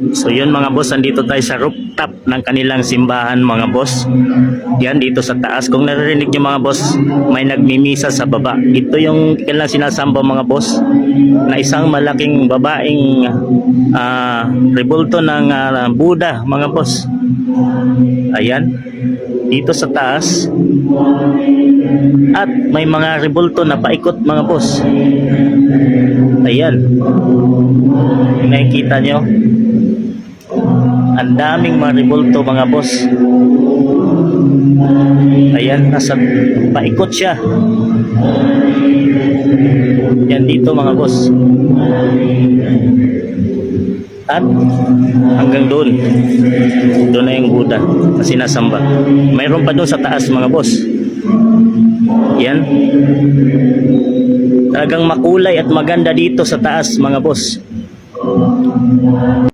So yun mga boss, andito tayo sa rooftop ng kanilang simbahan mga boss. Yan dito sa taas. Kung naririnig nyo mga boss, may nagmimisa sa baba. Ito yung kanilang sinasamba mga boss, na isang malaking babaeng rebulto ng Buddha mga boss. Ayan, dito sa taas. At may mga rebulto na paikot mga boss. Ayan, nakikita nyo, ang daming mga rebulto mga boss. Ayan, nasa paikot siya. Yan dito mga boss. At hanggang doon. Doon na yung Buddha na sinasamba. Mayroon pa doon sa taas mga boss. Yan. Talagang makulay at maganda dito sa taas mga boss.